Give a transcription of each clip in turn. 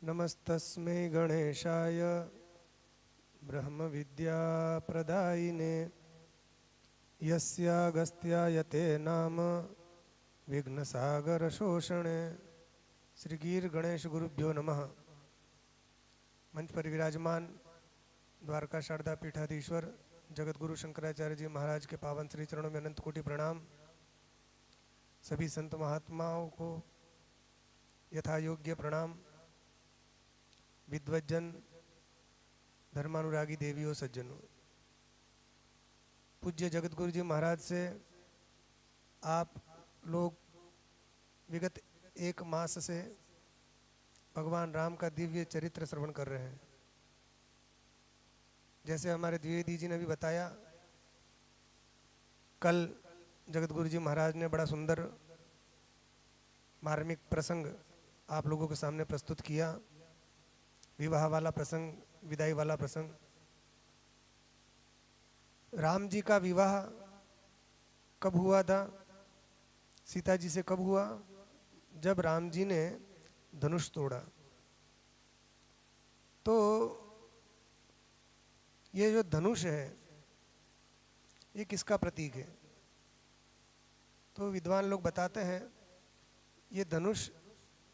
नमस्तस्मै गणेशाय ब्रह्मविद्याप्रदायिने यस्यागस्त्यायते नाम विघ्नसागरशोषणे। श्री गिर गणेश गुरुभ्यो नमः। मंच पर विराजमान द्वारका शारदा पीठाधीश्वर जगतगुरु शंकराचार्य जी महाराज के पावन श्री चरणों में अनंत कोटि प्रणाम। सभी संत महात्माओं को यथा योग्य प्रणाम। विद्वज्जन, धर्मानुरागी देवियों, सज्जनों, पूज्य जगतगुरु जी महाराज से आप लोग विगत एक मास से भगवान राम का दिव्य चरित्र श्रवण कर रहे हैं। जैसे हमारे द्विवेदी जी ने भी बताया, कल जगतगुरु जी महाराज ने बड़ा सुंदर मार्मिक प्रसंग आप लोगों के सामने प्रस्तुत किया। विवाह वाला प्रसंग, विदाई वाला प्रसंग। राम जी का विवाह कब हुआ था, सीता जी से कब हुआ? जब राम जी ने धनुष तोड़ा। तो ये जो धनुष है ये किसका प्रतीक है? तो विद्वान लोग बताते हैं ये धनुष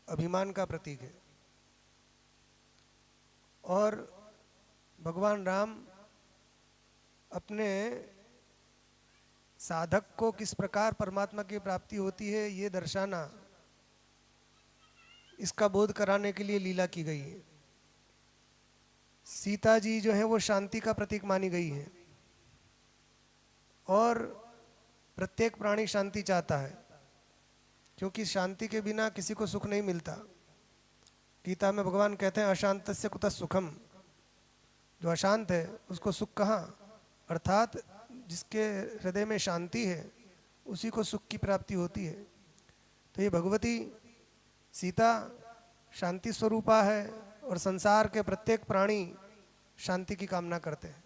अभिमान का प्रतीक है। और भगवान राम अपने साधक को किस प्रकार परमात्मा की प्राप्ति होती है ये दर्शाना, इसका बोध कराने के लिए लीला की गई है। सीता जी जो है वो शांति का प्रतीक मानी गई है और प्रत्येक प्राणी शांति चाहता है, क्योंकि शांति के बिना किसी को सुख नहीं मिलता। गीता में भगवान कहते हैं अशांतस्य कुतः सुखम। जो अशांत है उसको सुख कहाँ? अर्थात जिसके हृदय में शांति है उसी को सुख की प्राप्ति होती है। तो ये भगवती सीता शांति स्वरूपा है और संसार के प्रत्येक प्राणी शांति की कामना करते हैं।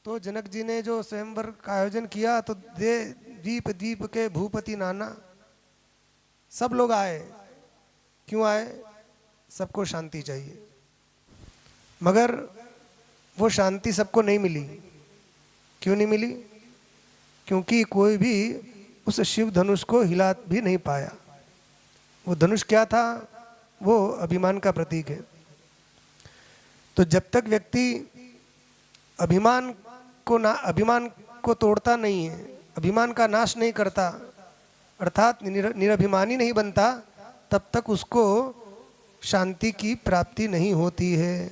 तो जनक जी ने जो स्वयंवर का आयोजन किया तो द्वीप द्वीप के भूपति नाना सब लोग आए। क्यों आए? सबको शांति चाहिए, मगर वो शांति सबको नहीं मिली। क्यों नहीं मिली? क्योंकि कोई भी उस शिव धनुष को हिला भी नहीं पाया। वो धनुष क्या था? वो अभिमान का प्रतीक है। तो जब तक व्यक्ति अभिमान को तोड़ता नहीं है, अभिमान का नाश नहीं करता, अर्थात निरभिमानी नहीं बनता, तब तक उसको शांति की प्राप्ति नहीं होती है।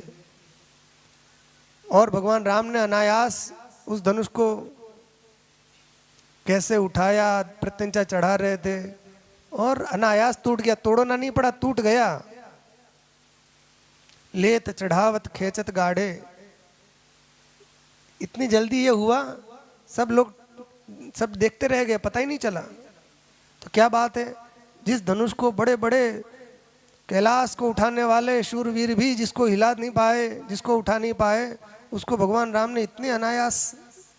और भगवान राम ने अनायास उस धनुष को कैसे उठाया, प्रत्यंचा चढ़ा रहे थे और अनायास टूट गया। तोड़ना नहीं पड़ा, टूट गया। लेत चढ़ावत खेचत गाढ़े। इतनी जल्दी ये हुआ, सब लोग सब देखते रह गए, पता ही नहीं चला। तो क्या बात है, जिस धनुष को बड़े बड़े कैलाश को उठाने वाले शूरवीर भी जिसको हिला नहीं पाए, जिसको उठा नहीं पाए, उसको भगवान राम ने इतने अनायास,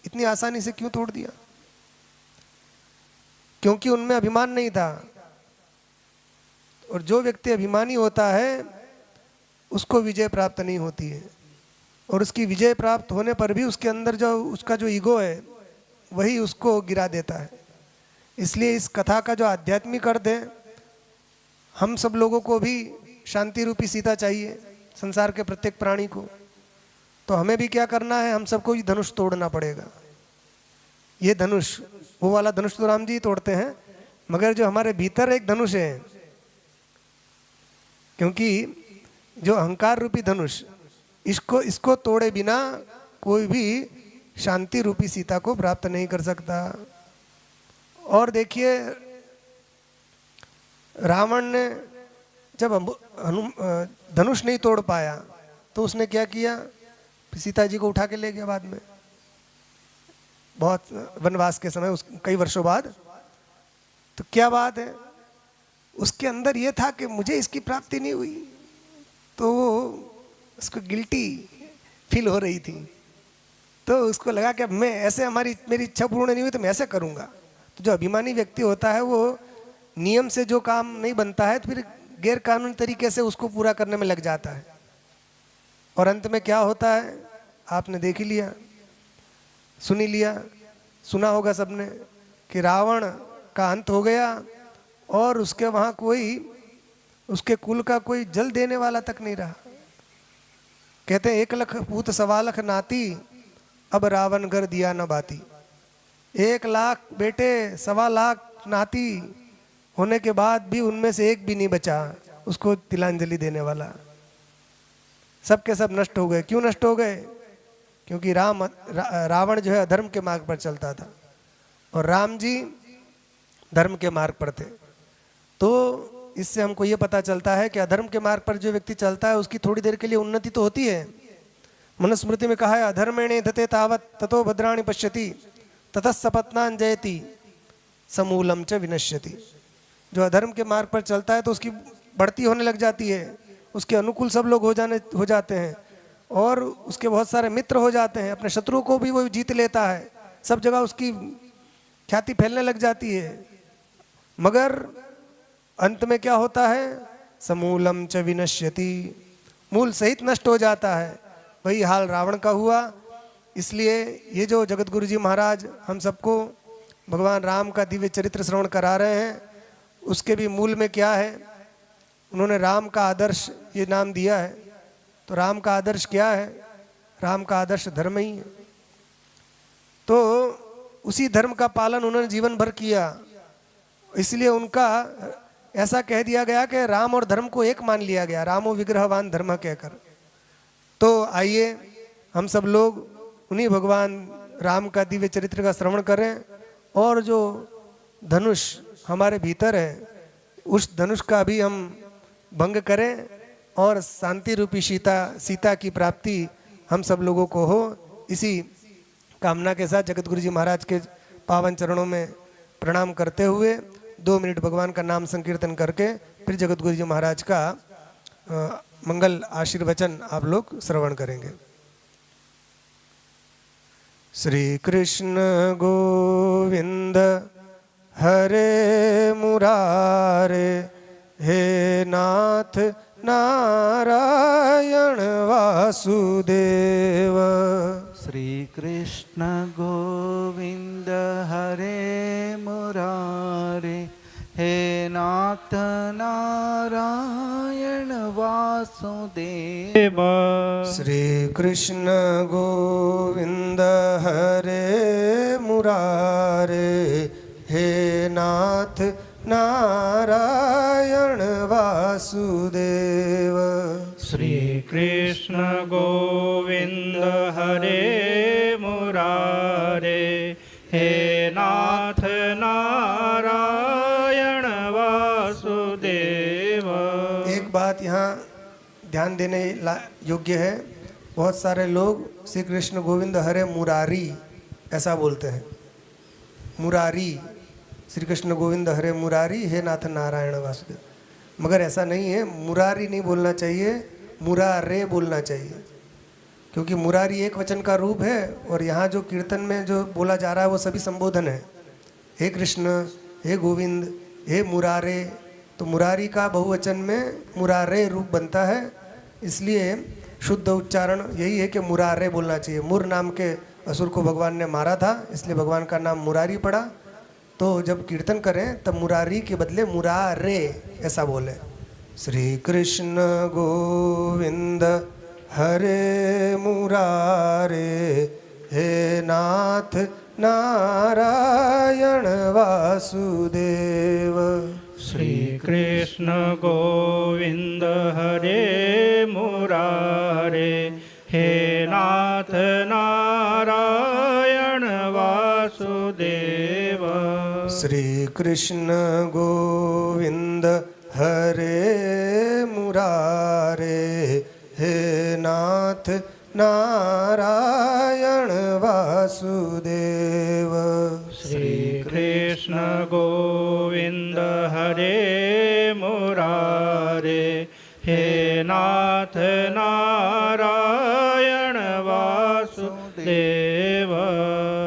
इतनी आसानी से क्यों तोड़ दिया? क्योंकि उनमें अभिमान नहीं था। और जो व्यक्ति अभिमानी होता है उसको विजय प्राप्त नहीं होती है। और उसकी विजय प्राप्त होने पर भी उसके अंदर जो उसका जो ईगो है वही उसको गिरा देता है। इसलिए इस कथा का जो आध्यात्मिक अर्थ है, हम सब लोगों को भी शांति रूपी सीता चाहिए, संसार के प्रत्येक प्राणी को। तो हमें भी क्या करना है? हम सबको ये धनुष तोड़ना पड़ेगा। ये धनुष, वो वाला धनुष तो राम जी तोड़ते हैं, मगर जो हमारे भीतर एक धनुष है, क्योंकि जो अहंकार रूपी धनुष, इसको तोड़े बिना कोई भी शांति रूपी सीता को प्राप्त नहीं कर सकता। और देखिए, रावण ने जब धनुष नहीं तोड़ पाया तो उसने क्या किया? सीता जी को उठा के ले गया बाद में, बहुत वनवास के समय, कई वर्षों बाद। तो क्या बात है, उसके अंदर ये था कि मुझे इसकी प्राप्ति नहीं हुई, तो वो उसको गिल्टी फील हो रही थी। तो उसको लगा कि अब मैं ऐसे, मेरी इच्छा पूर्ण नहीं हुई तो मैं ऐसे करूँगा। तो जो अभिमानी व्यक्ति होता है वो नियम से जो काम नहीं बनता है तो फिर गैर कानूनी तरीके से उसको पूरा करने में लग जाता है। और अंत में क्या होता है आपने देख ही लिया, सुनी लिया, सुना होगा सबने कि रावण का अंत हो गया और उसके वहाँ कोई, उसके कुल का कोई जल देने वाला तक नहीं रहा। कहते हैं 1 लख पूत 1.25 लाख नाती, अब रावण घर दिया न बाती। 1 लाख बेटे 1.25 लाख नाती होने के बाद भी उनमें से एक भी नहीं बचा उसको तिलांजलि देने वाला। सब के सब नष्ट हो गए। क्यों नष्ट हो गए? क्योंकि रावण जो है अधर्म के मार्ग पर चलता था और राम जी धर्म के मार्ग पर थे। तो इससे हमको ये पता चलता है कि अधर्म के मार्ग पर जो व्यक्ति चलता है उसकी थोड़ी देर के लिए उन्नति तो होती है। मनुस्मृति में कहा है अधर्मेणे धते तावत ततो भद्राणि पश्यति ततः सपत्नान जयति समूलम च विनश्यति। जो अधर्म के मार्ग पर चलता है तो उसकी बढ़ती होने लग जाती है, उसके अनुकूल सब लोग हो जाते हैं और उसके बहुत सारे मित्र हो जाते हैं, अपने शत्रुओं को भी वो जीत लेता है, सब जगह उसकी ख्याति फैलने लग जाती है। मगर अंत में क्या होता है? समूलम च विनश्यति, मूल सहित नष्ट हो जाता है। वही हाल रावण का हुआ। इसलिए ये जो जगत गुरु जी महाराज हम सबको भगवान राम का दिव्य चरित्र श्रवण करा रहे हैं, उसके भी मूल में क्या है? उन्होंने राम का आदर्श ये नाम दिया है। तो राम का आदर्श क्या है? राम का आदर्श धर्म ही है। तो उसी धर्म का पालन उन्होंने जीवन भर किया। इसलिए उनका ऐसा कह दिया गया कि राम और धर्म को एक मान लिया गया, रामो विग्रहवान धर्म कहकर। तो आइए हम सब लोग उन्हीं भगवान राम का दिव्य चरित्र का श्रवण करें और जो धनुष हमारे भीतर है उस धनुष का भी हम भंग करें और शांति रूपी सीता की प्राप्ति हम सब लोगों को हो। इसी कामना के साथ जगत गुरु जी महाराज के पावन चरणों में प्रणाम करते हुए 2 मिनट भगवान का नाम संकीर्तन करके फिर जगत गुरु जी महाराज का मंगल आशीर्वचन आप लोग श्रवण करेंगे। श्री कृष्ण गोविंद हरे मुरारे, हे नाथ नारायण वासुदेव। श्री कृष्ण गोविंद हरे मुरारे, हे नाथ नारायण वासुदेव। श्री कृष्ण गोविंद हरे मुरारे, हे नाथ नारायण वासुदेव। श्री कृष्ण गोविंद हरे मुरारे, हे नाथ नारायण वासुदेव। एक बात यहाँ ध्यान देने योग्य है, बहुत सारे लोग श्री कृष्ण गोविंद हरे मुरारी ऐसा बोलते हैं। मुरारी, श्री कृष्ण गोविंद हरे मुरारी, हे नाथ नारायण वासुदेव। मगर ऐसा नहीं है, मुरारी नहीं बोलना चाहिए, मुरारे बोलना चाहिए। क्योंकि मुरारी एक वचन का रूप है और यहाँ जो कीर्तन में जो बोला जा रहा है वो सभी संबोधन है। हे कृष्ण, हे गोविंद, हे मुरारे। तो मुरारी का बहुवचन में मुरारे रूप बनता है। इसलिए शुद्ध उच्चारण यही है कि मुरारे बोलना चाहिए। मुर नाम के असुर को भगवान ने मारा था, इसलिए भगवान का नाम मुरारी पड़ा। तो जब कीर्तन करें तब मुरारी के बदले मुरारे ऐसा बोले। श्री कृष्ण गोविंद हरे मुरारे, हे नाथ नारायण वासुदेव। श्री कृष्ण गोविंद हरे मुरारे, हे नाथ नारायण वासुदेव। श्री कृष्ण गोविंद हरे मुरारे, हे नाथ नारायण वासुदेव। श्री कृष्ण गोविंद हरे मुरारे, हे नाथ नारायण वासुदेव।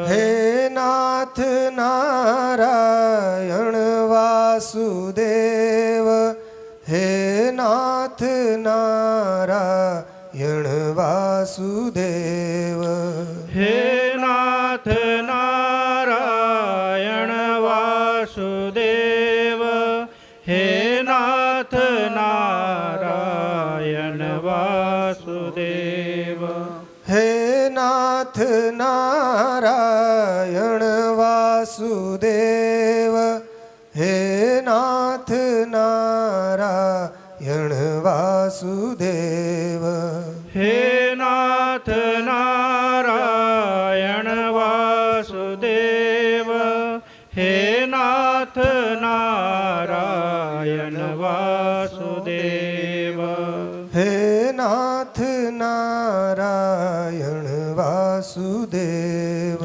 हे नाथ नारायण वासुदेव, हे नाथ नारायण वासुदेव हे नाथ नारायण वासुदेव हे नाथ नारायण वासुदेव हे नाथ नारायण वासुदेव हे नाथ नारायण वासुदेव हे नाथ नारायण वासुदेव हे नाथ नारायण वासुदेव हे नाथ नारायण वासुदेव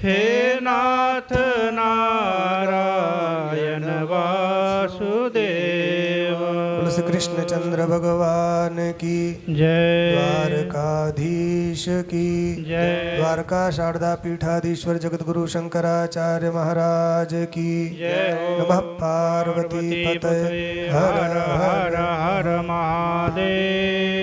हे नाथ नारायण वासुदेव। बोलो श्री कृष्णचंद्र भगवान की जय द्वारकाधीश की जय द्वारका शारदा पीठाधीश्वर जगतगुरु शंकराचार्य महाराज की जय हो। नमः पार्वती पतये हर हर हर महादेव।